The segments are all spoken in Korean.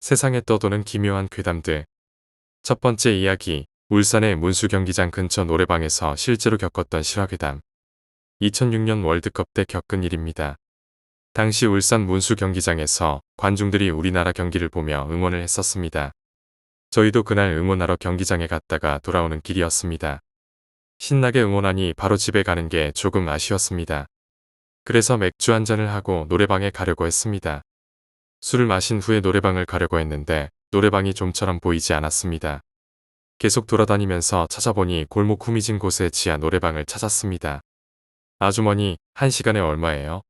세상에 떠도는 기묘한 괴담들. 첫 번째 이야기, 울산의 문수 경기장 근처 노래방에서 실제로 겪었던 실화괴담. 2006년 월드컵 때 겪은 일입니다. 당시 울산 문수 경기장에서 관중들이 우리나라 경기를 보며 응원을 했었습니다. 저희도 그날 응원하러 경기장에 갔다가 돌아오는 길이었습니다. 신나게 응원하니 바로 집에 가는 게 조금 아쉬웠습니다. 그래서 맥주 한 잔을 하고 노래방에 가려고 했습니다. 술을 마신 후에 노래방을 가려고 했는데 노래방이 좀처럼 보이지 않았습니다. 계속 돌아다니면서 찾아보니 골목 후미진 곳에 지하 노래방을 찾았습니다. 아주머니, 1시간에 얼마예요?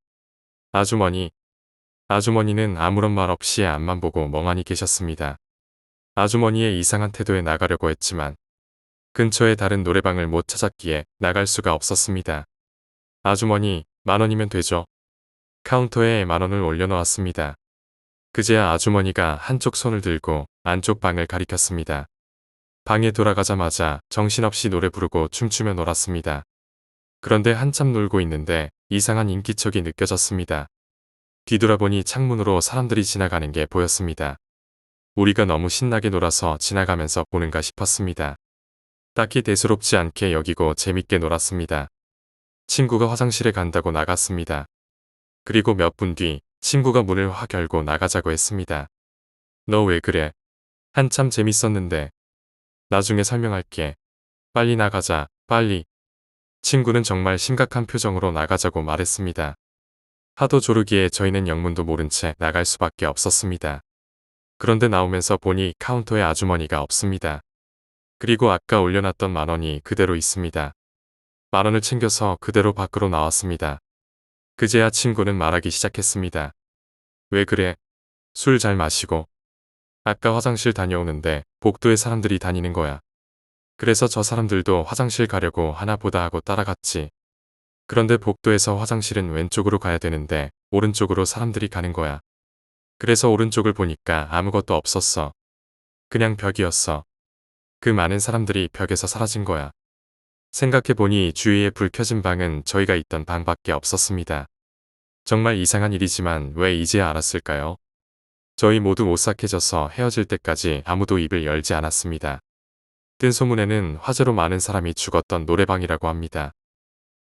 아주머니는 아무런 말 없이 앞만 보고 멍하니 계셨습니다. 아주머니의 이상한 태도에 나가려고 했지만 근처에 다른 노래방을 못 찾았기에 나갈 수가 없었습니다. 아주머니, 10,000원이면 되죠? 카운터에 10,000원을 올려놓았습니다. 그제야 아주머니가 한쪽 손을 들고 안쪽 방을 가리켰습니다. 방에 돌아가자마자 정신없이 노래 부르고 춤추며 놀았습니다. 그런데 한참 놀고 있는데 이상한 인기척이 느껴졌습니다. 뒤돌아보니 창문으로 사람들이 지나가는 게 보였습니다. 우리가 너무 신나게 놀아서 지나가면서 보는가 싶었습니다. 딱히 대수롭지 않게 여기고 재밌게 놀았습니다. 친구가 화장실에 간다고 나갔습니다. 그리고 몇 분 뒤 친구가 문을 확 열고 나가자고 했습니다. 너 왜 그래? 한참 재밌었는데. 나중에 설명할게. 빨리 나가자, 빨리. 친구는 정말 심각한 표정으로 나가자고 말했습니다. 하도 조르기에 저희는 영문도 모른 채 나갈 수밖에 없었습니다. 그런데 나오면서 보니 카운터에 아주머니가 없습니다. 그리고 아까 올려놨던 10,000원이 그대로 있습니다. 10,000원을 챙겨서 그대로 밖으로 나왔습니다. 그제야 친구는 말하기 시작했습니다. 왜 그래? 술 잘 마시고. 아까 화장실 다녀오는데 복도에 사람들이 다니는 거야. 그래서 저 사람들도 화장실 가려고 하나 보다 하고 따라갔지. 그런데 복도에서 화장실은 왼쪽으로 가야 되는데 오른쪽으로 사람들이 가는 거야. 그래서 오른쪽을 보니까 아무것도 없었어. 그냥 벽이었어. 그 많은 사람들이 벽에서 사라진 거야. 생각해보니 주위에 불 켜진 방은 저희가 있던 방밖에 없었습니다. 정말 이상한 일이지만 왜 이제야 알았을까요? 저희 모두 오싹해져서 헤어질 때까지 아무도 입을 열지 않았습니다. 뜬 소문에는 화재로 많은 사람이 죽었던 노래방이라고 합니다.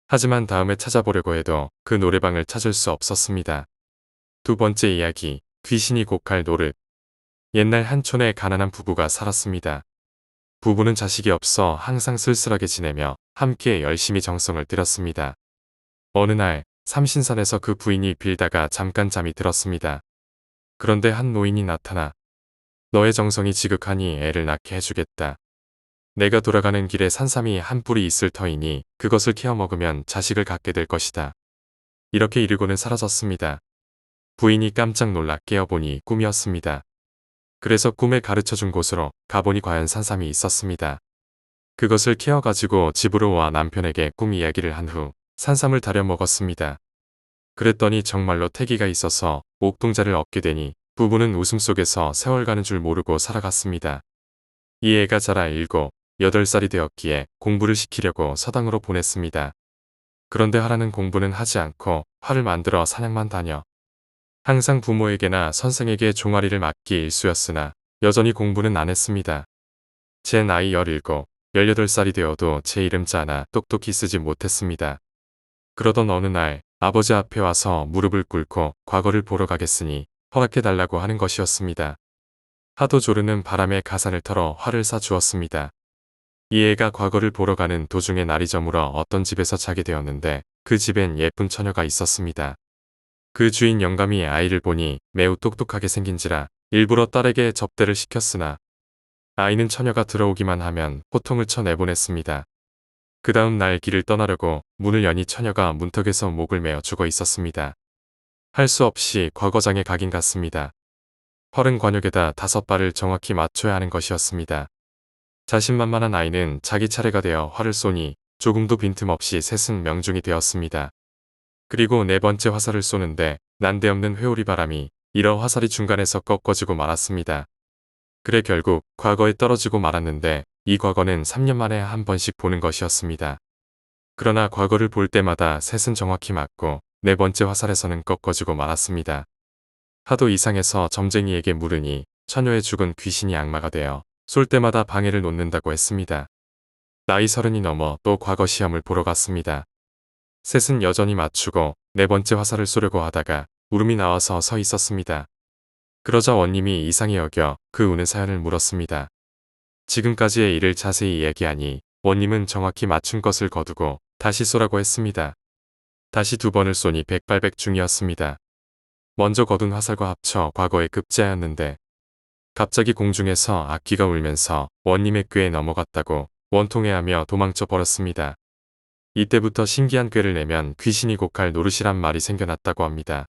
하지만 다음에 찾아보려고 해도 그 노래방을 찾을 수 없었습니다. 두 번째 이야기, 귀신이 곡할 노릇. 옛날 한 촌에 가난한 부부가 살았습니다. 부부는 자식이 없어 항상 쓸쓸하게 지내며 함께 열심히 정성을 들였습니다. 어느 날 삼신산에서 그 부인이 빌다가 잠깐 잠이 들었습니다. 그런데 한 노인이 나타나 너의 정성이 지극하니 애를 낳게 해주겠다. 내가 돌아가는 길에 산삼이 한 뿌리 있을 터이니 그것을 캐어 먹으면 자식을 갖게 될 것이다. 이렇게 이르고는 사라졌습니다. 부인이 깜짝 놀라 깨어보니 꿈이었습니다. 그래서 꿈에 가르쳐준 곳으로 가보니 과연 산삼이 있었습니다. 그것을 캐어가지고 집으로 와 남편에게 꿈 이야기를 한 후 산삼을 다려 먹었습니다. 그랬더니 정말로 태기가 있어서 옥동자를 얻게 되니 부부는 웃음 속에서 세월 가는 줄 모르고 살아갔습니다. 이 애가 자라 7, 8살이 되었기에 공부를 시키려고 서당으로 보냈습니다. 그런데 하라는 공부는 하지 않고 활을 만들어 사냥만 다녀. 항상 부모에게나 선생에게 종아리를 맞기 일쑤였으나 여전히 공부는 안 했습니다. 제 나이 17, 18살이 되어도 제 이름자 하나 똑똑히 쓰지 못했습니다. 그러던 어느 날 아버지 앞에 와서 무릎을 꿇고 과거를 보러 가겠으니 허락해달라고 하는 것이었습니다. 하도 조르는 바람에 가산을 털어 활을 사 주었습니다. 이 애가 과거를 보러 가는 도중에 날이 저물어 어떤 집에서 자게 되었는데 그 집엔 예쁜 처녀가 있었습니다. 그 주인 영감이 아이를 보니 매우 똑똑하게 생긴지라 일부러 딸에게 접대를 시켰으나 아이는 처녀가 들어오기만 하면 호통을 쳐 내보냈습니다. 그 다음 날 길을 떠나려고 문을 여니 처녀가 문턱에서 목을 메어 죽어 있었습니다. 할 수 없이 과거장에 가긴 갔습니다. 활은 관역에다 5발을 정확히 맞춰야 하는 것이었습니다. 자신만만한 아이는 자기 차례가 되어 활을 쏘니 조금도 빈틈없이 셋은 명중이 되었습니다. 그리고 4번째 화살을 쏘는데 난데없는 회오리 바람이 일어 화살이 중간에서 꺾어지고 말았습니다. 그래 결국 과거에 떨어지고 말았는데 이 과거는 3년 만에 한 번씩 보는 것이었습니다. 그러나 과거를 볼 때마다 셋은 정확히 맞고 4번째 화살에서는 꺾어지고 말았습니다. 하도 이상해서 점쟁이에게 물으니 처녀의 죽은 귀신이 악마가 되어 쏠 때마다 방해를 놓는다고 했습니다. 나이 30이 넘어 또 과거 시험을 보러 갔습니다. 셋은 여전히 맞추고 네 번째 화살을 쏘려고 하다가 울음이 나와서 서 있었습니다. 그러자 원님이 이상히 여겨 그 우는 사연을 물었습니다. 지금까지의 일을 자세히 이야기하니 원님은 정확히 맞춘 것을 거두고 다시 쏘라고 했습니다. 다시 2번을 쏘니 백발백중이었습니다. 먼저 거둔 화살과 합쳐 과거의 급제하였는데 갑자기 공중에서 악귀가 울면서 원님의 꾀에 넘어갔다고 원통해하며 도망쳐 버렸습니다. 이때부터 신기한 꾀를 내면 귀신이 곡할 노릇이란 말이 생겨났다고 합니다.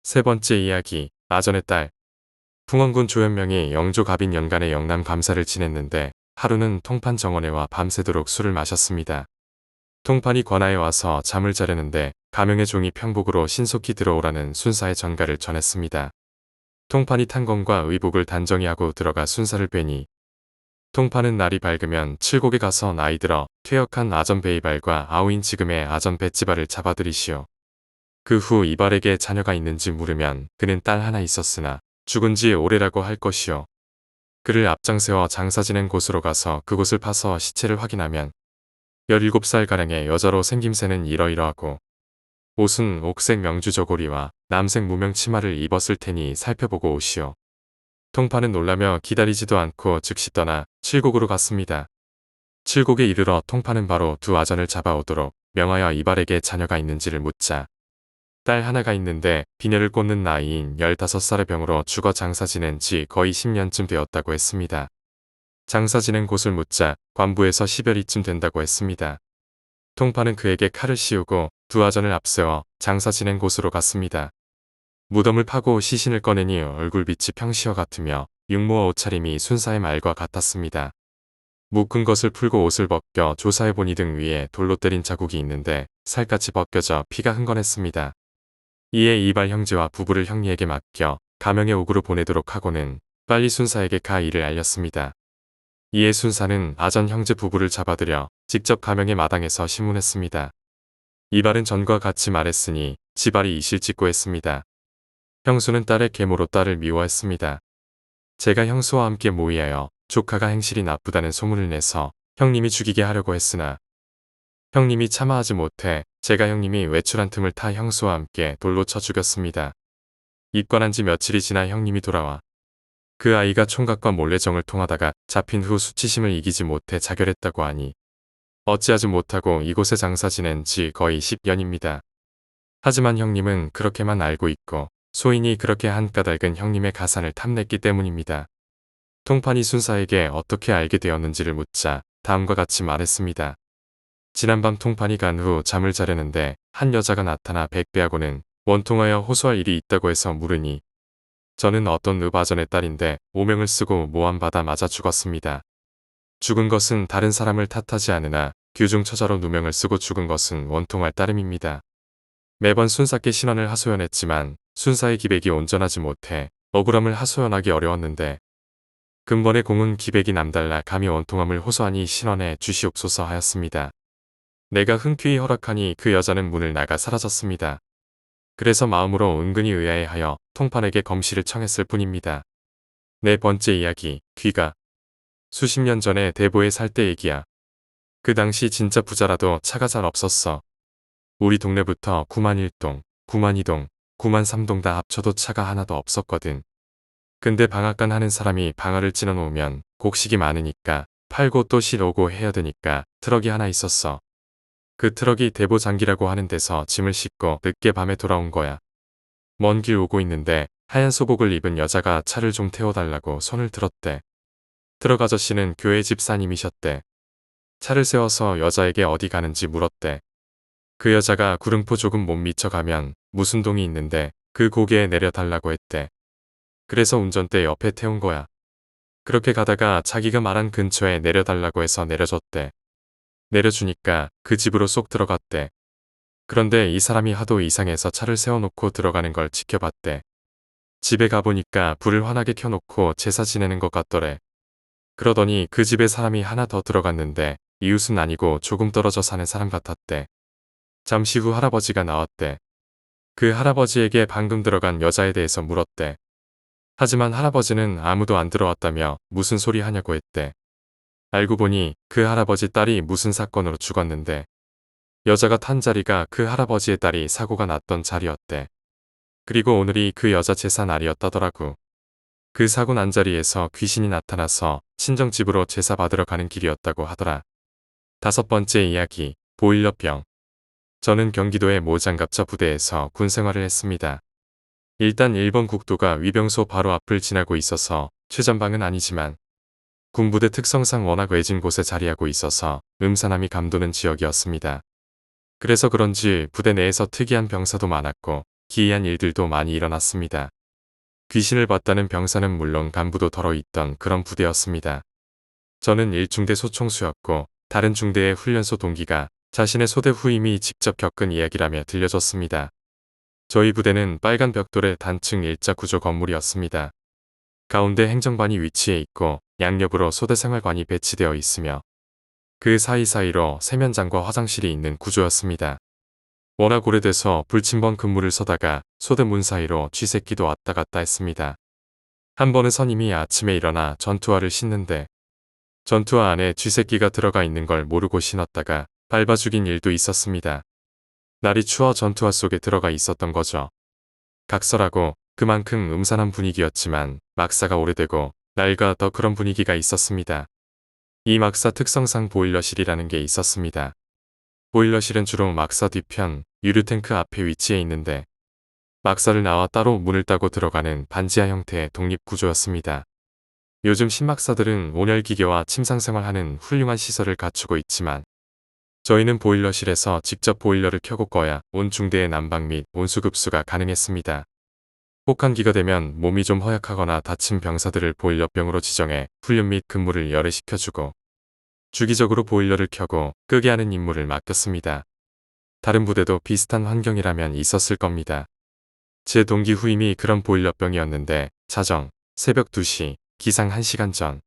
세 번째 이야기, 아전의 딸. 풍원군 조현명이 영조 갑인 연간에 영남 감사를 지냈는데 하루는 통판 정원에와 밤새도록 술을 마셨습니다. 통판이 관아에 와서 잠을 자려는데 가명의 종이 평복으로 신속히 들어오라는 순사의 전가를 전했습니다. 통판이 탄건과 의복을 단정히 하고 들어가 순사를 뵈니 통판은 날이 밝으면 칠곡에 가서 나이 들어 퇴역한 아전 베이발과 아우인 지금의 아전 베찌발을 잡아들이시오. 그 후 이발에게 자녀가 있는지 물으면 그는 딸 하나 있었으나 죽은 지 오래라고 할 것이오. 그를 앞장세워 장사 지낸 곳으로 가서 그곳을 파서 시체를 확인하면 17살가량의 여자로 생김새는 이러이러하고 옷은 옥색 명주 저고리와 남색 무명 치마를 입었을 테니 살펴보고 오시오. 통판은 놀라며 기다리지도 않고 즉시 떠나 칠곡으로 갔습니다. 칠곡에 이르러 통판은 바로 두 아전을 잡아오도록 명하여 이발에게 자녀가 있는지를 묻자 딸 하나가 있는데 비녀를 꽂는 나이인 15살의 병으로 죽어 장사 지낸 지 거의 10년쯤 되었다고 했습니다. 장사 지낸 곳을 묻자 관부에서 10여리쯤 된다고 했습니다. 통판은 그에게 칼을 씌우고 두 아전을 앞세워 장사 지낸 곳으로 갔습니다. 무덤을 파고 시신을 꺼내니 얼굴빛이 평시와 같으며 육모와 옷차림이 순사의 말과 같았습니다. 묶은 것을 풀고 옷을 벗겨 조사해보니 등 위에 돌로 때린 자국이 있는데 살갗이 벗겨져 피가 흥건했습니다. 이에 이발 형제와 부부를 형리에게 맡겨 가명의 옥으로 보내도록 하고는 빨리 순사에게 가 일을 알렸습니다. 이에 순사는 아전 형제 부부를 잡아들여 직접 가명의 마당에서 심문했습니다. 이발은 전과 같이 말했으니 지발이 이실직고 했습니다. 형수는 딸의 계모로 딸을 미워했습니다. 제가 형수와 함께 모의하여 조카가 행실이 나쁘다는 소문을 내서 형님이 죽이게 하려고 했으나 형님이 참아하지 못해 제가 형님이 외출한 틈을 타 형수와 함께 돌로 쳐 죽였습니다. 입관한 지 며칠이 지나 형님이 돌아와 그 아이가 총각과 몰래 정을 통하다가 잡힌 후 수치심을 이기지 못해 자결했다고 하니 어찌하지 못하고 이곳에 장사 지낸 지 거의 10년입니다. 하지만 형님은 그렇게만 알고 있고 소인이 그렇게 한 까닭은 형님의 가산을 탐냈기 때문입니다. 통판이 순사에게 어떻게 알게 되었는지를 묻자 다음과 같이 말했습니다. 지난밤 통판이 간 후 잠을 자려는데 한 여자가 나타나 백배하고는 원통하여 호소할 일이 있다고 해서 물으니 저는 어떤 읍아전의 딸인데 오명을 쓰고 모함받아 맞아 죽었습니다. 죽은 것은 다른 사람을 탓하지 않으나 규중처자로 누명을 쓰고 죽은 것은 원통할 따름입니다. 매번 순사께 신원을 하소연했지만 순사의 기백이 온전하지 못해 억울함을 하소연하기 어려웠는데 근본의 공은 기백이 남달라 감히 원통함을 호소하니 신원해 주시옵소서 하였습니다. 내가 흔쾌히 허락하니 그 여자는 문을 나가 사라졌습니다. 그래서 마음으로 은근히 의아해하여 통판에게 검시를 청했을 뿐입니다. 네 번째 이야기, 귀가. 수십 년 전에 대보에 살 때 얘기야. 그 당시 진짜 부자라도 차가 잘 없었어. 우리 동네부터 9만 1동, 9만 2동, 9만 3동 다 합쳐도 차가 하나도 없었거든. 근데 방앗간 하는 사람이 방아를 찌러 놓으면 곡식이 많으니까 팔고 또 실오고 해야 되니까 트럭이 하나 있었어. 그 트럭이 대보 장기라고 하는 데서 짐을 싣고 늦게 밤에 돌아온 거야. 먼 길 오고 있는데 하얀 소복을 입은 여자가 차를 좀 태워달라고 손을 들었대. 트럭 아저씨는 교회 집사님이셨대. 차를 세워서 여자에게 어디 가는지 물었대. 그 여자가 구릉포 조금 못 미쳐가면 무슨 동이 있는데 그 고개에 내려달라고 했대. 그래서 운전대 옆에 태운 거야. 그렇게 가다가 자기가 말한 근처에 내려달라고 해서 내려줬대. 내려주니까 그 집으로 쏙 들어갔대. 그런데 이 사람이 하도 이상해서 차를 세워놓고 들어가는 걸 지켜봤대. 집에 가보니까 불을 환하게 켜놓고 제사 지내는 것 같더래. 그러더니 그 집에 사람이 하나 더 들어갔는데 이웃은 아니고 조금 떨어져 사는 사람 같았대. 잠시 후 할아버지가 나왔대. 그 할아버지에게 방금 들어간 여자에 대해서 물었대. 하지만 할아버지는 아무도 안 들어왔다며 무슨 소리 하냐고 했대. 알고 보니 그 할아버지 딸이 무슨 사건으로 죽었는데 여자가 탄 자리가 그 할아버지의 딸이 사고가 났던 자리였대. 그리고 오늘이 그 여자 제사 날이었다더라고. 그 사고 난 자리에서 귀신이 나타나서 친정집으로 제사 받으러 가는 길이었다고 하더라. 5번째 이야기, 보일러병. 저는 경기도의 모장갑차 부대에서 군 생활을 했습니다. 일단 일본 국도가 위병소 바로 앞을 지나고 있어서 최전방은 아니지만 군부대 특성상 워낙 외진 곳에 자리하고 있어서 음산함이 감도는 지역이었습니다. 그래서 그런지 부대 내에서 특이한 병사도 많았고 기이한 일들도 많이 일어났습니다. 귀신을 봤다는 병사는 물론 간부도 덜어 있던 그런 부대였습니다. 저는 1중대 소총수였고 다른 중대의 훈련소 동기가 자신의 소대 후임이 직접 겪은 이야기라며 들려줬습니다. 저희 부대는 빨간 벽돌의 단층 일자 구조 건물이었습니다. 가운데 행정반이 위치해 있고 양옆으로 소대 생활관이 배치되어 있으며 그 사이사이로 세면장과 화장실이 있는 구조였습니다. 워낙 오래돼서 불침번 근무를 서다가 소대 문 사이로 쥐새끼도 왔다 갔다 했습니다. 한 번은 선임이 아침에 일어나 전투화를 신는데 전투화 안에 쥐새끼가 들어가 있는 걸 모르고 신었다가 밟아 죽인 일도 있었습니다. 날이 추워 전투화 속에 들어가 있었던 거죠. 각설하고 그만큼 음산한 분위기였지만 막사가 오래되고 낡아 더 그런 분위기가 있었습니다. 이 막사 특성상 보일러실이라는 게 있었습니다. 보일러실은 주로 막사 뒤편 유류탱크 앞에 위치해 있는데 막사를 나와 따로 문을 따고 들어가는 반지하 형태의 독립구조였습니다. 요즘 신막사들은 온열기계와 침상생활하는 훌륭한 시설을 갖추고 있지만 저희는 보일러실에서 직접 보일러를 켜고 꺼야 온 중대의 난방 및 온수급수가 가능했습니다. 혹한기가 되면 몸이 좀 허약하거나 다친 병사들을 보일러병으로 지정해 훈련 및 근무를 열애시켜주고 주기적으로 보일러를 켜고 끄게 하는 임무를 맡겼습니다. 다른 부대도 비슷한 환경이라면 있었을 겁니다. 제 동기 후임이 그런 보일러병이었는데 자정, 새벽 2시, 기상 1시간 전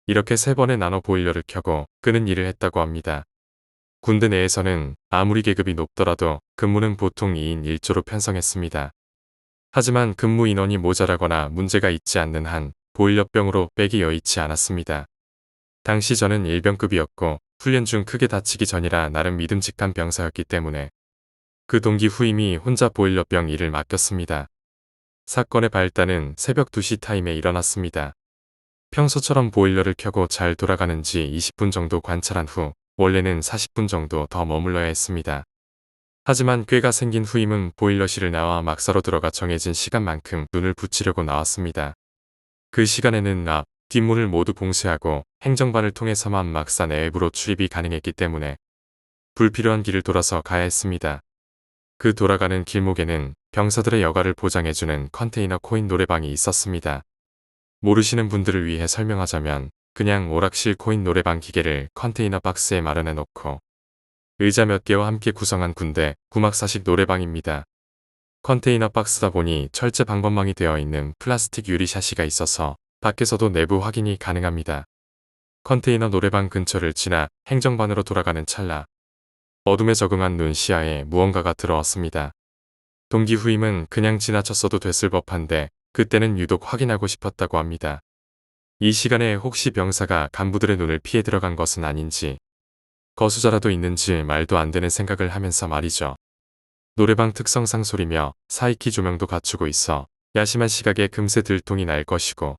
이렇게 3번에 나눠 보일러를 켜고 끄는 일을 했다고 합니다. 군대 내에서는 아무리 계급이 높더라도 근무는 보통 2인 1조로 편성했습니다. 하지만 근무 인원이 모자라거나 문제가 있지 않는 한 보일러병으로 빼기 여의치 않았습니다. 당시 저는 일병급이었고 훈련 중 크게 다치기 전이라 나름 믿음직한 병사였기 때문에 그 동기 후임이 혼자 보일러병 일을 맡겼습니다. 사건의 발단은 새벽 2시 타임에 일어났습니다. 평소처럼 보일러를 켜고 잘 돌아가는지 20분 정도 관찰한 후 원래는 40분 정도 더 머물러야 했습니다. 하지만 꾀가 생긴 후임은 보일러실을 나와 막사로 들어가 정해진 시간만큼 눈을 붙이려고 나왔습니다. 그 시간에는 앞, 뒷문을 모두 봉쇄하고 행정반을 통해서만 막사 내부로 출입이 가능했기 때문에 불필요한 길을 돌아서 가야 했습니다. 그 돌아가는 길목에는 병사들의 여가를 보장해주는 컨테이너 코인 노래방이 있었습니다. 모르시는 분들을 위해 설명하자면 그냥 오락실 코인 노래방 기계를 컨테이너 박스에 마련해 놓고 의자 몇 개와 함께 구성한 군대 구막사식 노래방입니다. 컨테이너 박스다 보니 철제 방범망이 되어 있는 플라스틱 유리 샤시가 있어서 밖에서도 내부 확인이 가능합니다. 컨테이너 노래방 근처를 지나 행정반으로 돌아가는 찰나 어둠에 적응한 눈 시야에 무언가가 들어왔습니다. 동기 후임은 그냥 지나쳤어도 됐을 법한데 그때는 유독 확인하고 싶었다고 합니다. 이 시간에 혹시 병사가 간부들의 눈을 피해 들어간 것은 아닌지 거수자라도 있는지 말도 안 되는 생각을 하면서 말이죠. 노래방 특성상 소리며 사이키 조명도 갖추고 있어 야심한 시각에 금세 들통이 날 것이고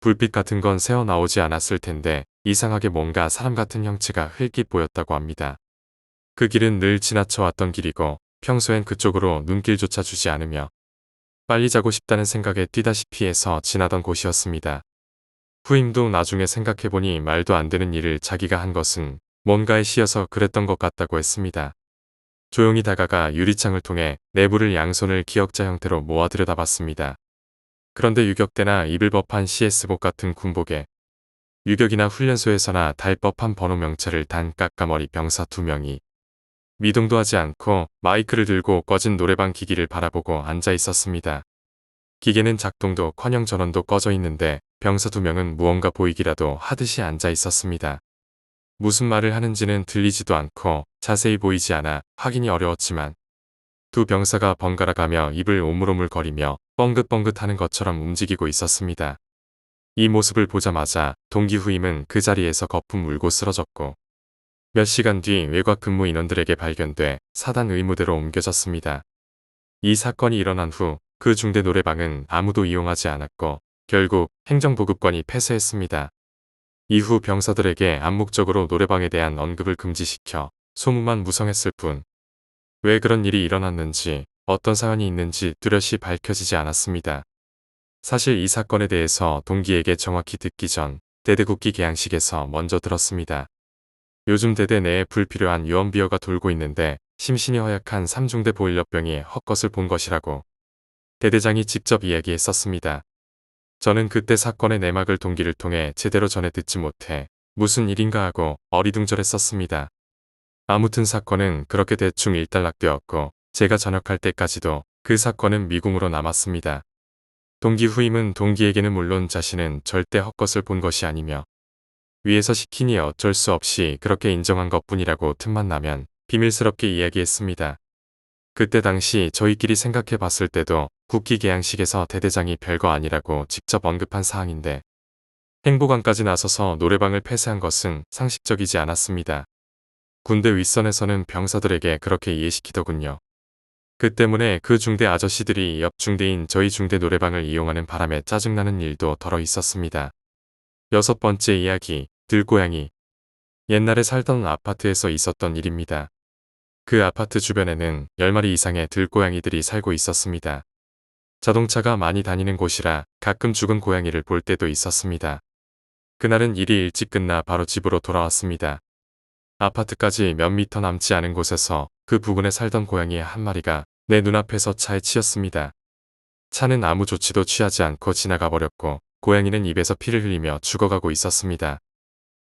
불빛 같은 건 새어 나오지 않았을 텐데 이상하게 뭔가 사람 같은 형체가 흘낏 보였다고 합니다. 그 길은 늘 지나쳐 왔던 길이고 평소엔 그쪽으로 눈길조차 주지 않으며 빨리 자고 싶다는 생각에 뛰다시피 해서 지나던 곳이었습니다. 후임도 나중에 생각해보니 말도 안 되는 일을 자기가 한 것은 뭔가에 씌여서 그랬던 것 같다고 했습니다. 조용히 다가가 유리창을 통해 내부를 양손을 기역자 형태로 모아 들여다봤습니다. 그런데 유격대나 입을 법한 CS복 같은 군복에 유격이나 훈련소에서나 달 법한 번호 명찰을 단 까까머리 병사 2명이 미동도 하지 않고 마이크를 들고 꺼진 노래방 기기를 바라보고 앉아 있었습니다. 기계는 작동도커녕 전원도 꺼져 있는데 병사 2명은 무언가 보이기라도 하듯이 앉아 있었습니다. 무슨 말을 하는지는 들리지도 않고 자세히 보이지 않아 확인이 어려웠지만 두 병사가 번갈아 가며 입을 오물오물거리며 뻥긋뻥긋하는 것처럼 움직이고 있었습니다. 이 모습을 보자마자 동기 후임은 그 자리에서 거품 물고 쓰러졌고 몇 시간 뒤 외곽 근무 인원들에게 발견돼 사단 의무대로 옮겨졌습니다. 이 사건이 일어난 후 그 중대 노래방은 아무도 이용하지 않았고 결국 행정보급관이 폐쇄했습니다. 이후 병사들에게 암묵적으로 노래방에 대한 언급을 금지시켜 소문만 무성했을 뿐 왜 그런 일이 일어났는지 어떤 사연이 있는지 뚜렷이 밝혀지지 않았습니다. 사실 이 사건에 대해서 동기에게 정확히 듣기 전 대대국기 개항식에서 먼저 들었습니다. 요즘 대대 내에 불필요한 유언비어가 돌고 있는데 심신이 허약한 삼중대 보일러병이 헛것을 본 것이라고 대대장이 직접 이야기했었습니다. 저는 그때 사건의 내막을 동기를 통해 제대로 전해 듣지 못해 무슨 일인가 하고 어리둥절했었습니다. 아무튼 사건은 그렇게 대충 일단락되었고 제가 전역할 때까지도 그 사건은 미궁으로 남았습니다. 동기 후임은 동기에게는 물론 자신은 절대 헛것을 본 것이 아니며 위에서 시키니 어쩔 수 없이 그렇게 인정한 것뿐이라고 틈만 나면 비밀스럽게 이야기했습니다. 그때 당시 저희끼리 생각해 봤을 때도 국기 개항식에서 대대장이 별거 아니라고 직접 언급한 사항인데 행보관까지 나서서 노래방을 폐쇄한 것은 상식적이지 않았습니다. 군대 윗선에서는 병사들에게 그렇게 이해시키더군요. 그 때문에 그 중대 아저씨들이 옆 중대인 저희 중대 노래방을 이용하는 바람에 짜증나는 일도 덜어 있었습니다. 6번째 이야기, 들고양이. 옛날에 살던 아파트에서 있었던 일입니다. 그 아파트 주변에는 10마리 이상의 들고양이들이 살고 있었습니다. 자동차가 많이 다니는 곳이라 가끔 죽은 고양이를 볼 때도 있었습니다. 그날은 일이 일찍 끝나 바로 집으로 돌아왔습니다. 아파트까지 몇 미터 남지 않은 곳에서 그 부근에 살던 고양이 한 마리가 내 눈앞에서 차에 치였습니다. 차는 아무 조치도 취하지 않고 지나가 버렸고 고양이는 입에서 피를 흘리며 죽어가고 있었습니다.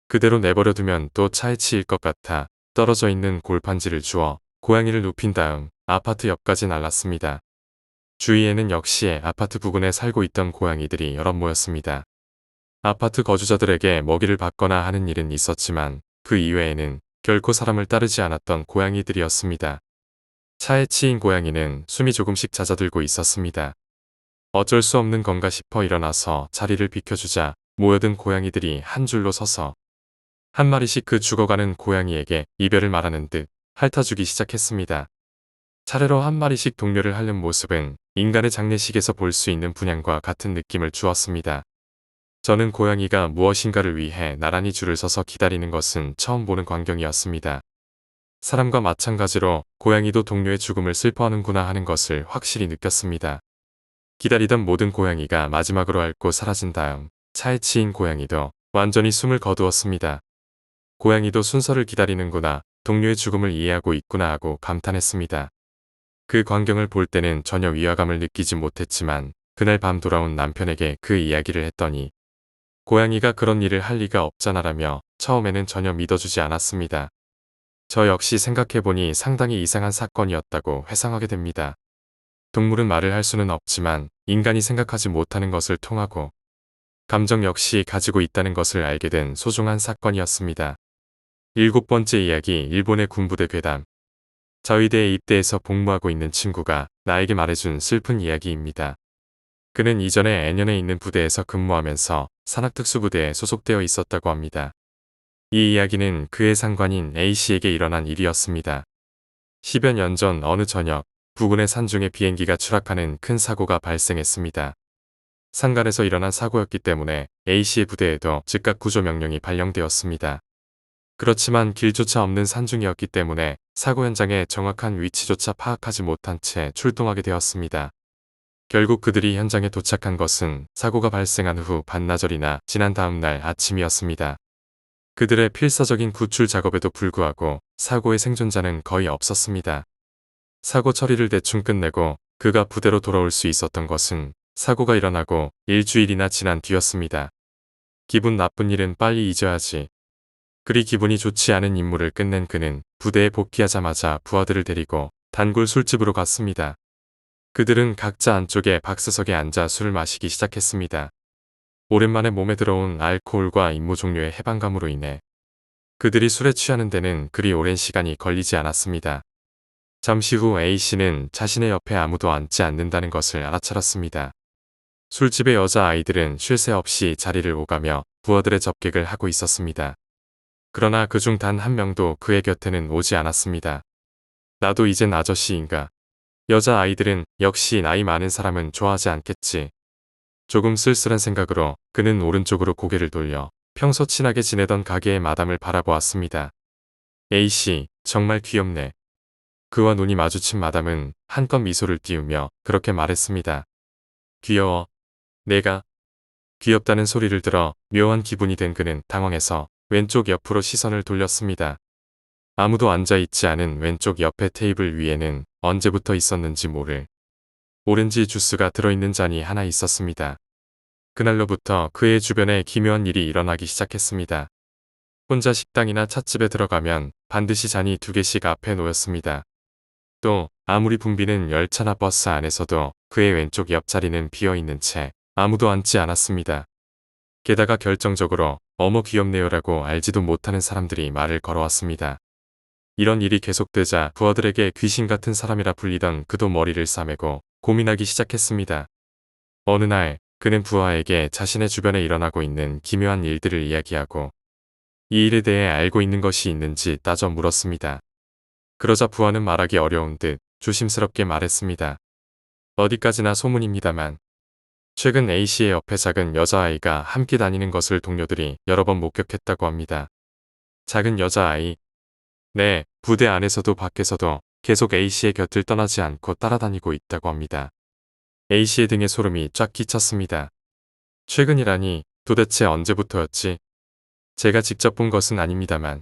그대로 내버려 두면 또 차에 치일 것 같아 떨어져 있는 골판지를 주워 고양이를 눕힌 다음 아파트 옆까지 날랐습니다. 주위에는 역시 아파트 부근에 살고 있던 고양이들이 여럿 모였습니다. 아파트 거주자들에게 먹이를 받거나 하는 일은 있었지만 그 이외에는 결코 사람을 따르지 않았던 고양이들이었습니다. 차에 치인 고양이는 숨이 조금씩 잦아들고 있었습니다. 어쩔 수 없는 건가 싶어 일어나서 자리를 비켜주자 모여든 고양이들이 한 줄로 서서 한 마리씩 그 죽어가는 고양이에게 이별을 말하는 듯 핥아주기 시작했습니다. 차례로 한 마리씩 동료를 핥는 모습은 인간의 장례식에서 볼 수 있는 분향과 같은 느낌을 주었습니다. 저는 고양이가 무엇인가를 위해 나란히 줄을 서서 기다리는 것은 처음 보는 광경이었습니다. 사람과 마찬가지로 고양이도 동료의 죽음을 슬퍼하는구나 하는 것을 확실히 느꼈습니다. 기다리던 모든 고양이가 마지막으로 앓고 사라진 다음 차에 치인 고양이도 완전히 숨을 거두었습니다. 고양이도 순서를 기다리는구나, 동료의 죽음을 이해하고 있구나 하고 감탄했습니다. 그 광경을 볼 때는 전혀 위화감을 느끼지 못했지만 그날 밤 돌아온 남편에게 그 이야기를 했더니 고양이가 그런 일을 할 리가 없잖아라며 처음에는 전혀 믿어주지 않았습니다. 저 역시 생각해보니 상당히 이상한 사건이었다고 회상하게 됩니다. 동물은 말을 할 수는 없지만 인간이 생각하지 못하는 것을 통하고 감정 역시 가지고 있다는 것을 알게 된 소중한 사건이었습니다. 7번째 이야기, 일본의 군부대 괴담. 저희대에 입대해서 복무하고 있는 친구가 나에게 말해준 슬픈 이야기입니다. 그는 이전에 N년에 있는 부대에서 근무하면서 산악특수부대에 소속되어 있었다고 합니다. 이 이야기는 그의 상관인 A씨에게 일어난 일이었습니다. 10여 년 전 어느 저녁 부근의 산중에 비행기가 추락하는 큰 사고가 발생했습니다. 산간에서 일어난 사고였기 때문에 A씨의 부대에도 즉각 구조 명령이 발령되었습니다. 그렇지만 길조차 없는 산중이었기 때문에 사고 현장의 정확한 위치조차 파악하지 못한 채 출동하게 되었습니다. 결국 그들이 현장에 도착한 것은 사고가 발생한 후 반나절이나 지난 다음 날 아침이었습니다. 그들의 필사적인 구출 작업에도 불구하고 사고의 생존자는 거의 없었습니다. 사고 처리를 대충 끝내고 그가 부대로 돌아올 수 있었던 것은 사고가 일어나고 일주일이나 지난 뒤였습니다. 기분 나쁜 일은 빨리 잊어야지. 그리 기분이 좋지 않은 임무를 끝낸 그는 부대에 복귀하자마자 부하들을 데리고 단골 술집으로 갔습니다. 그들은 각자 안쪽에 박스석에 앉아 술을 마시기 시작했습니다. 오랜만에 몸에 들어온 알코올과 임무 종료의 해방감으로 인해 그들이 술에 취하는 데는 그리 오랜 시간이 걸리지 않았습니다. 잠시 후 A씨는 자신의 옆에 아무도 앉지 않는다는 것을 알아차렸습니다. 술집의 여자아이들은 쉴 새 없이 자리를 오가며 부하들의 접객을 하고 있었습니다. 그러나 그중 단 한 명도 그의 곁에는 오지 않았습니다. 나도 이젠 아저씨인가. 여자아이들은 역시 나이 많은 사람은 좋아하지 않겠지. 조금 쓸쓸한 생각으로 그는 오른쪽으로 고개를 돌려 평소 친하게 지내던 가게의 마담을 바라보았습니다. A씨, 정말 귀엽네. 그와 눈이 마주친 마담은 한껏 미소를 띄우며 그렇게 말했습니다. 귀여워. 내가 귀엽다는 소리를 들어 묘한 기분이 된 그는 당황해서 왼쪽 옆으로 시선을 돌렸습니다. 아무도 앉아있지 않은 왼쪽 옆의 테이블 위에는 언제부터 있었는지 모를 오렌지 주스가 들어있는 잔이 하나 있었습니다. 그날로부터 그의 주변에 기묘한 일이 일어나기 시작했습니다. 혼자 식당이나 찻집에 들어가면 반드시 잔이 2개씩 앞에 놓였습니다. 또 아무리 붐비는 열차나 버스 안에서도 그의 왼쪽 옆자리는 비어있는 채 아무도 앉지 않았습니다. 게다가 결정적으로 어머 귀엽네요라고 알지도 못하는 사람들이 말을 걸어왔습니다. 이런 일이 계속되자 부하들에게 귀신 같은 사람이라 불리던 그도 머리를 싸매고 고민하기 시작했습니다. 어느 날 그는 부하에게 자신의 주변에 일어나고 있는 기묘한 일들을 이야기하고 이 일에 대해 알고 있는 것이 있는지 따져 물었습니다. 그러자 부하는 말하기 어려운 듯 조심스럽게 말했습니다. 어디까지나 소문입니다만 최근 A씨의 옆에 작은 여자아이가 함께 다니는 것을 동료들이 여러 번 목격했다고 합니다. 작은 여자아이? 네, 부대 안에서도 밖에서도 계속 A씨의 곁을 떠나지 않고 따라다니고 있다고 합니다. A씨의 등에 소름이 쫙 끼쳤습니다. 최근이라니 도대체 언제부터였지? 제가 직접 본 것은 아닙니다만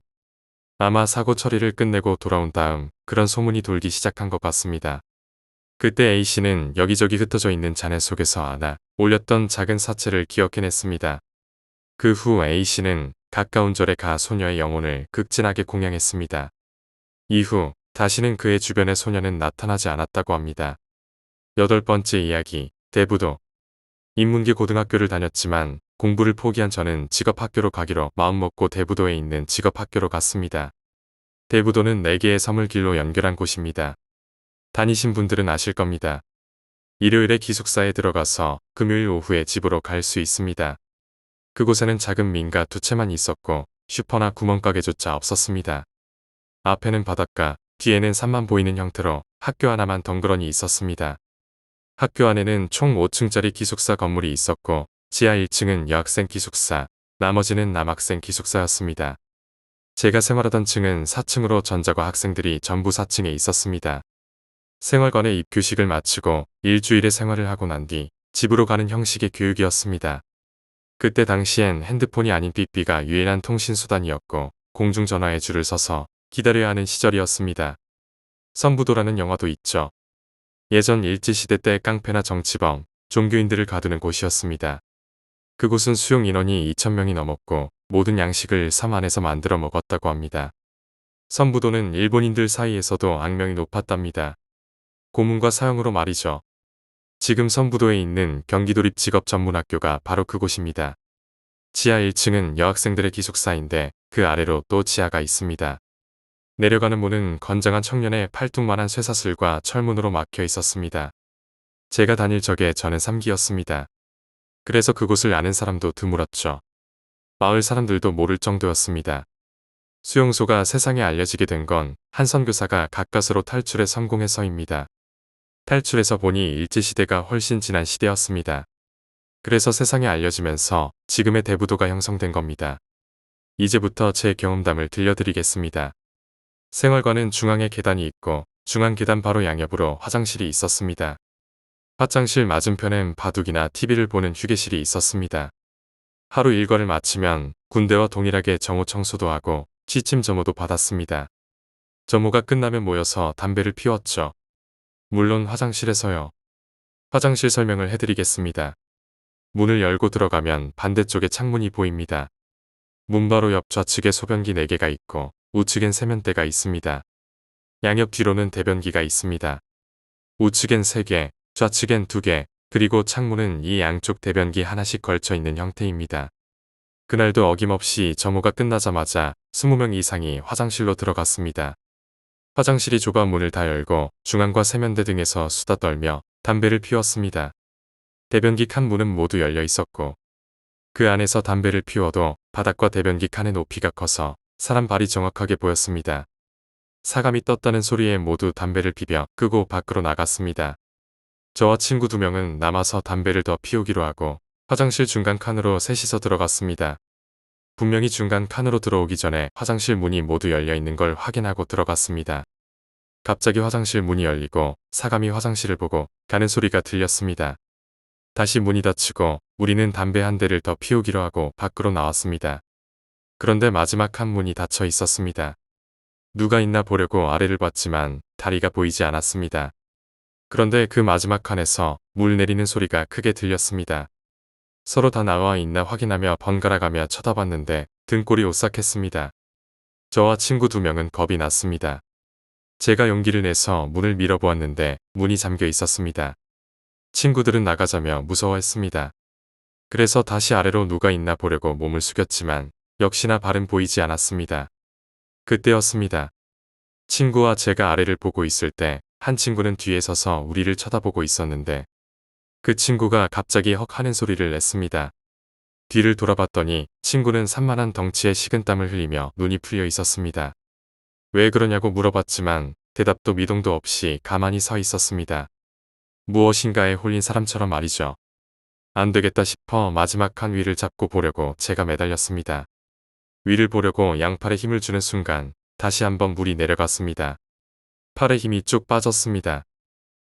아마 사고 처리를 끝내고 돌아온 다음 그런 소문이 돌기 시작한 것 같습니다. 그때 A씨는 여기저기 흩어져 있는 잔해 속에서 안아 올렸던 작은 사체를 기억해냈습니다. 그 후 A씨는 가까운 절에 가 소녀의 영혼을 극진하게 공양했습니다. 이후 다시는 그의 주변에 소녀는 나타나지 않았다고 합니다. 8번째 이야기, 대부도. 인문계 고등학교를 다녔지만 공부를 포기한 저는 직업학교로 가기로 마음먹고 대부도에 있는 직업학교로 갔습니다. 대부도는 4개의 섬을 길로 연결한 곳입니다. 다니신 분들은 아실 겁니다. 일요일에 기숙사에 들어가서 금요일 오후에 집으로 갈 수 있습니다. 그곳에는 작은 민가 2채만 있었고 슈퍼나 구멍가게조차 없었습니다. 앞에는 바닷가, 뒤에는 산만 보이는 형태로 학교 하나만 덩그러니 있었습니다. 학교 안에는 총 5층짜리 기숙사 건물이 있었고 지하 1층은 여학생 기숙사, 나머지는 남학생 기숙사였습니다. 제가 생활하던 층은 4층으로 전자과 학생들이 전부 4층에 있었습니다. 생활관에 입교식을 마치고 일주일의 생활을 하고 난 뒤 집으로 가는 형식의 교육이었습니다. 그때 당시엔 핸드폰이 아닌 삐삐가 유일한 통신수단이었고 공중전화에 줄을 서서 기다려야 하는 시절이었습니다. 선부도라는 영화도 있죠. 예전 일제시대 때 깡패나 정치범, 종교인들을 가두는 곳이었습니다. 그곳은 수용 인원이 2,000명이 넘었고 모든 양식을 섬 안에서 만들어 먹었다고 합니다. 선부도는 일본인들 사이에서도 악명이 높았답니다. 고문과 사형으로 말이죠. 지금 선부도에 있는 경기도립 직업전문학교가 바로 그곳입니다. 지하 1층은 여학생들의 기숙사인데 그 아래로 또 지하가 있습니다. 내려가는 문은 건장한 청년의 팔뚝만한 쇠사슬과 철문으로 막혀 있었습니다. 제가 다닐 적에 저는 3기였습니다. 그래서 그곳을 아는 사람도 드물었죠. 마을 사람들도 모를 정도였습니다. 수용소가 세상에 알려지게 된 건 한 선교사가 가까스로 탈출에 성공해서입니다. 탈출해서 보니 일제시대가 훨씬 지난 시대였습니다. 그래서 세상에 알려지면서 지금의 대부도가 형성된 겁니다. 이제부터 제 경험담을 들려드리겠습니다. 생활관은 중앙에 계단이 있고 중앙 계단 바로 양옆으로 화장실이 있었습니다. 화장실 맞은편엔 바둑이나 TV를 보는 휴게실이 있었습니다. 하루 일과를 마치면 군대와 동일하게 점호 청소도 하고 취침 점호도 받았습니다. 점호가 끝나면 모여서 담배를 피웠죠. 물론 화장실에서요. 화장실 설명을 해드리겠습니다. 문을 열고 들어가면 반대쪽에 창문이 보입니다. 문 바로 옆 좌측에 소변기 4개가 있고 우측엔 세면대가 있습니다. 양옆 뒤로는 대변기가 있습니다. 우측엔 3개, 좌측엔 2개, 그리고 창문은 이 양쪽 대변기 하나씩 걸쳐 있는 형태입니다. 그날도 어김없이 점호가 끝나자마자 20명 이상이 화장실로 들어갔습니다. 화장실이 좁아 문을 다 열고 중앙과 세면대 등에서 수다 떨며 담배를 피웠습니다. 대변기 칸 문은 모두 열려 있었고 그 안에서 담배를 피워도 바닥과 대변기 칸의 높이가 커서 사람 발이 정확하게 보였습니다. 사감이 떴다는 소리에 모두 담배를 피벼 끄고 밖으로 나갔습니다. 저와 친구 2명은 남아서 담배를 더 피우기로 하고 화장실 중간 칸으로 셋이서 들어갔습니다. 분명히 중간 칸으로 들어오기 전에 화장실 문이 모두 열려 있는 걸 확인하고 들어갔습니다. 갑자기 화장실 문이 열리고 사감이 화장실을 보고 가는 소리가 들렸습니다. 다시 문이 닫히고 우리는 담배 한 대를 더 피우기로 하고 밖으로 나왔습니다. 그런데 마지막 한 문이 닫혀 있었습니다. 누가 있나 보려고 아래를 봤지만 다리가 보이지 않았습니다. 그런데 그 마지막 칸에서 물 내리는 소리가 크게 들렸습니다. 서로 다 나와 있나 확인하며 번갈아가며 쳐다봤는데 등골이 오싹했습니다. 저와 친구 2명은 겁이 났습니다. 제가 용기를 내서 문을 밀어보았는데 문이 잠겨 있었습니다. 친구들은 나가자며 무서워했습니다. 그래서 다시 아래로 누가 있나 보려고 몸을 숙였지만 역시나 발은 보이지 않았습니다. 그때였습니다. 친구와 제가 아래를 보고 있을 때 한 친구는 뒤에 서서 우리를 쳐다보고 있었는데 그 친구가 갑자기 헉 하는 소리를 냈습니다. 뒤를 돌아봤더니 친구는 산만한 덩치에 식은땀을 흘리며 눈이 풀려 있었습니다. 왜 그러냐고 물어봤지만 대답도 미동도 없이 가만히 서 있었습니다. 무엇인가에 홀린 사람처럼 말이죠. 안 되겠다 싶어 마지막 칸 위를 잡고 보려고 제가 매달렸습니다. 위를 보려고 양팔에 힘을 주는 순간 다시 한번 물이 내려갔습니다. 팔에 힘이 쭉 빠졌습니다.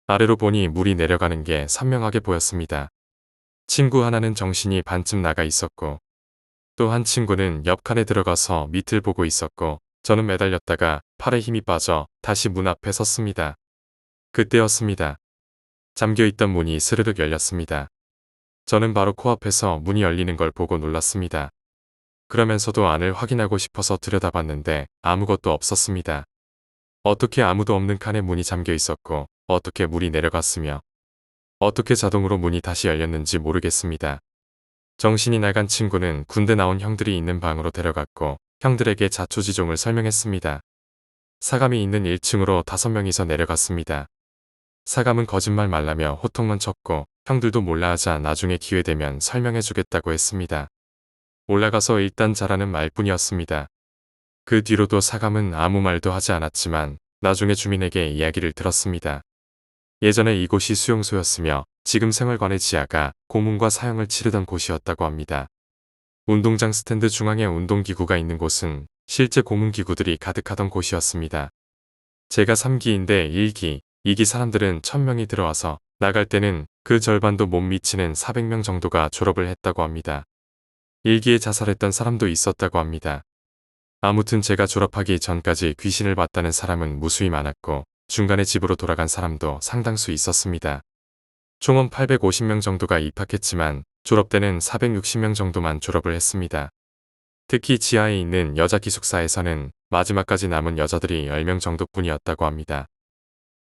아래로 보니 물이 내려가는 게 선명하게 보였습니다. 친구 하나는 정신이 반쯤 나가 있었고 또 한 친구는 옆 칸에 들어가서 밑을 보고 있었고 저는 매달렸다가 팔에 힘이 빠져 다시 문 앞에 섰습니다. 그때였습니다. 잠겨있던 문이 스르륵 열렸습니다. 저는 바로 코앞에서 문이 열리는 걸 보고 놀랐습니다. 그러면서도 안을 확인하고 싶어서 들여다봤는데 아무것도 없었습니다. 어떻게 아무도 없는 칸에 문이 잠겨 있었고 어떻게 물이 내려갔으며 어떻게 자동으로 문이 다시 열렸는지 모르겠습니다. 정신이 나간 친구는 군대 나온 형들이 있는 방으로 데려갔고 형들에게 자초지종을 설명했습니다. 사감이 있는 1층으로 5명이서 내려갔습니다. 사감은 거짓말 말라며 호통만 쳤고 형들도 몰라 하자 나중에 기회되면 설명해주겠다고 했습니다. 올라가서 일단 자라는 말뿐이었습니다. 그 뒤로도 사감은 아무 말도 하지 않았지만 나중에 주민에게 이야기를 들었습니다. 예전에 이곳이 수용소였으며 지금 생활관의 지하가 고문과 사형을 치르던 곳이었다고 합니다. 운동장 스탠드 중앙에 운동기구가 있는 곳은 실제 고문기구들이 가득하던 곳이었습니다. 제가 3기인데 1기, 2기 사람들은 1000명이 들어와서 나갈 때는 그 절반도 못 미치는 400명 정도가 졸업을 했다고 합니다. 1기에 자살했던 사람도 있었다고 합니다. 아무튼 제가 졸업하기 전까지 귀신을 봤다는 사람은 무수히 많았고 중간에 집으로 돌아간 사람도 상당수 있었습니다. 총은 850명 정도가 입학했지만 졸업 때는 460명 정도만 졸업을 했습니다. 특히 지하에 있는 여자 기숙사에서는 마지막까지 남은 여자들이 10명 정도뿐이었다고 합니다.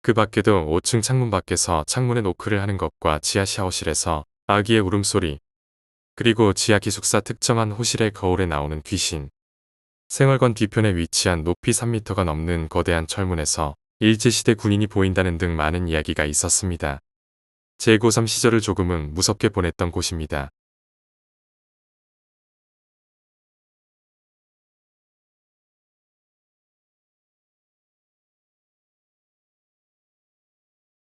그 밖에도 5층 창문 밖에서 창문에 노크를 하는 것과 지하 샤워실에서 아기의 울음소리, 그리고 지하 기숙사 특정한 호실의 거울에 나오는 귀신, 생활관 뒤편에 위치한 높이 3m가 넘는 거대한 철문에서 일제시대 군인이 보인다는 등 많은 이야기가 있었습니다. 제 고3 시절을 조금은 무섭게 보냈던 곳입니다.